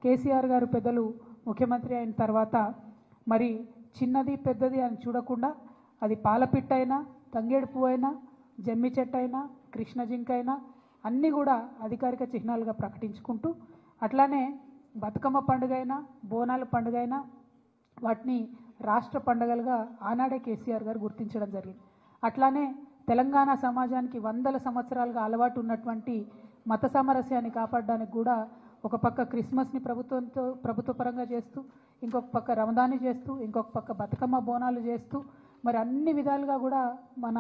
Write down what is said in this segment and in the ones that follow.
కేసీఆర్ గారు పెద్దలు ముఖ్యమంత్రి అయిన తర్వాత మరి చిన్నది పెద్దది అని చూడకుండా అది పాలపిట్టైనా తంగేడు పువ్వు అయినా జమ్మి చెట్టు అయినా కృష్ణ జింక అయినా అన్నీ కూడా అధికారిక చిహ్నాలుగా ప్రకటించుకుంటూ అట్లానే బతుకమ్మ పండుగ అయినా బోనాల పండుగ అయినా వాటిని రాష్ట్ర పండుగలుగా ఆనాడే కేసీఆర్ గారు గుర్తించడం జరిగింది. అట్లానే తెలంగాణ సమాజానికి వందల సంవత్సరాలుగా అలవాటు ఉన్నటువంటి మత సామరస్యాన్ని కాపాడడానికి కూడా ఒక పక్క క్రిస్మస్ని ప్రభుత్వపరంగా చేస్తూ, ఇంకొక పక్క రమదాన్ని చేస్తూ, ఇంకొక పక్క బతుకమ్మ బోనాలు చేస్తూ మరి అన్ని విధాలుగా కూడా మన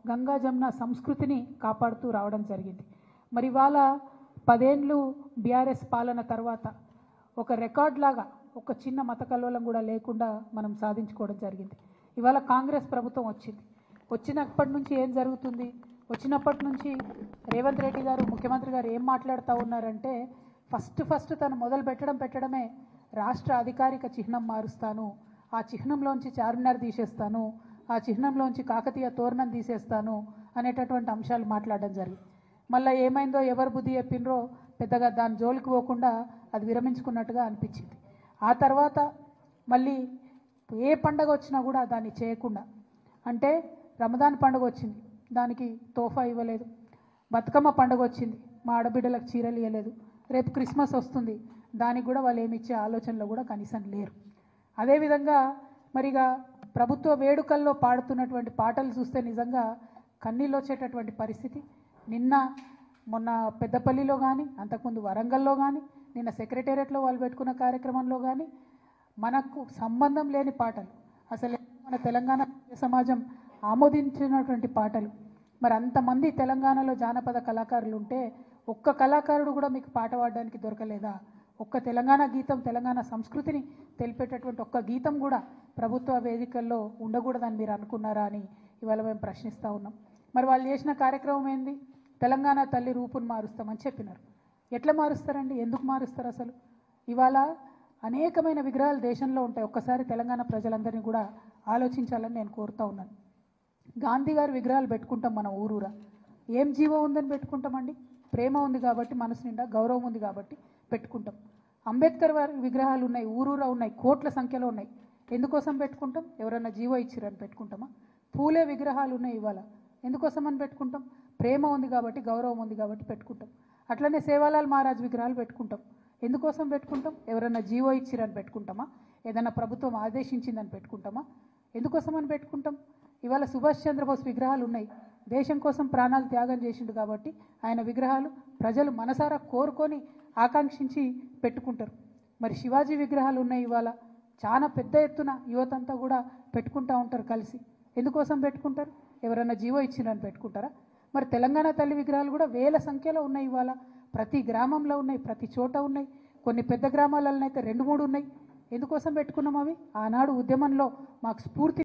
గంగా జమున సంస్కృతిని కాపాడుతూ రావడం జరిగింది. మరి ఇవాళ 10 ఏళ్ళు బీఆర్ఎస్ పాలన తర్వాత ఒక రికార్డ్ లాగా ఒక చిన్న మత కల్లోలం కూడా లేకుండా మనం సాధించుకోవడం జరిగింది. ఇవాళ కాంగ్రెస్ ప్రభుత్వం వచ్చినప్పటి నుంచి ఏం జరుగుతుంది? వచ్చినప్పటి నుంచి రేవంత్ రెడ్డి గారు ముఖ్యమంత్రి గారు ఏం మాట్లాడుతూ ఉన్నారంటే ఫస్ట్ తను మొదలు పెట్టడమే రాష్ట్ర అధికారిక చిహ్నం మారుస్తాను, ఆ చిహ్నంలోంచి చార్మినార్ తీసేస్తాను, ఆ చిహ్నంలోంచి కాకతీయ తోరణం తీసేస్తాను అనేటటువంటి అంశాలు మాట్లాడడం జరిగింది. మళ్ళీ ఏమైందో ఎవరు బుద్ధి చెప్పినరో పెద్దగా దాని జోలికి పోకుండా అది విరమించుకున్నట్టుగా అనిపించింది. ఆ తర్వాత మళ్ళీ ఏ పండగ వచ్చినా కూడా దాన్ని చేయకుండా, అంటే రమదాన్ పండుగ వచ్చింది దానికి తోఫా ఇవ్వలేదు, బతుకమ్మ పండుగ వచ్చింది మా ఆడబిడ్డలకు చీరలు ఇవ్వలేదు, రేపు క్రిస్మస్ వస్తుంది దానికి కూడా వాళ్ళు ఏమి ఇచ్చే ఆలోచనలో కూడా కనీసం లేరు. అదేవిధంగా మరిగా ప్రభుత్వ వేడుకల్లో పాడుతున్నటువంటి పాటలు చూస్తే నిజంగా కన్నీళ్ళు వచ్చేటటువంటి పరిస్థితి. మొన్న పెద్దపల్లిలో కానీ అంతకుముందు వరంగల్లో కానీ నిన్న సెక్రటేరియట్లో వాళ్ళు పెట్టుకున్న కార్యక్రమంలో కానీ మనకు సంబంధం లేని పాటలు, అసలు మన తెలంగాణ సమాజం ఆమోదించినటువంటి పాటలు. మరి అంతమంది తెలంగాణలో జానపద కళాకారులు ఉంటే ఒక్క కళాకారుడు కూడా మీకు పాట పాడడానికి దొరకలేదా? ఒక్క తెలంగాణ గీతం, తెలంగాణ సంస్కృతిని తెలిపేటటువంటి ఒక్క గీతం కూడా ప్రభుత్వ వేదికల్లో ఉండకూడదని మీరు అనుకున్నారా అని ఇవాళ మేము ప్రశ్నిస్తూ ఉన్నాం. మరి వాళ్ళు చేసిన కార్యక్రమం ఏంది? తెలంగాణ తల్లి రూపును మారుస్తామని చెప్పినారు. ఎట్లా మారుస్తారండి? ఎందుకు మారుస్తారు? అసలు ఇవాళ అనేకమైన విగ్రహాలు దేశంలో ఉంటాయి. ఒక్కసారి తెలంగాణ ప్రజలందరినీ కూడా ఆలోచించాలని నేను కోరుతూ ఉన్నాను. గాంధీ గారి విగ్రహాలు పెట్టుకుంటాం మనం ఊరూరా. ఏం జీవో ఉందని పెట్టుకుంటామండి? ప్రేమ ఉంది కాబట్టి, మనసు నిండా గౌరవం ఉంది కాబట్టి పెట్టుకుంటాం. అంబేద్కర్ వారి విగ్రహాలు ఉన్నాయి, ఊరూరా ఉన్నాయి, కోట్ల సంఖ్యలో ఉన్నాయి. ఎందుకోసం పెట్టుకుంటాం? ఎవరన్నా జీవో ఇచ్చిరని పెట్టుకుంటామా? పూలే విగ్రహాలు ఉన్నాయి ఇవాళ, ఎందుకోసం అని పెట్టుకుంటాం? ప్రేమ ఉంది కాబట్టి, గౌరవం ఉంది కాబట్టి పెట్టుకుంటాం. అట్లనే సేవాలాల్ మహారాజ్ విగ్రహాలు పెట్టుకుంటాం. ఎందుకోసం పెట్టుకుంటాం? ఎవరన్నా జీవో ఇచ్చిరని పెట్టుకుంటామా? ఏదైనా ప్రభుత్వం ఆదేశించిందని పెట్టుకుంటామా? ఎందుకోసం అని పెట్టుకుంటాం? ఇవాళ సుభాష్ చంద్రబోస్ విగ్రహాలు ఉన్నాయి, దేశం కోసం ప్రాణాలు త్యాగం చేసిండు కాబట్టి ఆయన విగ్రహాలు ప్రజలు మనసారా కోరుకొని ఆకాంక్షించి పెట్టుకుంటారు. మరి శివాజీ విగ్రహాలు ఉన్నాయి ఇవాళ, చాలా పెద్ద ఎత్తున యువతంతా కూడా పెట్టుకుంటూ ఉంటారు కలిసి. ఎందుకోసం పెట్టుకుంటారు? ఎవరైనా జీవో ఇచ్చిరని పెట్టుకుంటారా? మరి తెలంగాణ తల్లి విగ్రహాలు కూడా వేల సంఖ్యలో ఉన్నాయి ఇవాళ, ప్రతి గ్రామంలో ఉన్నాయి, ప్రతి చోట ఉన్నాయి. కొన్ని పెద్ద గ్రామాలలో అయితే 2-3 ఉన్నాయి. ఎందుకోసం పెట్టుకున్నాం అవి? ఆనాడు ఉద్యమంలో మాకు స్ఫూర్తి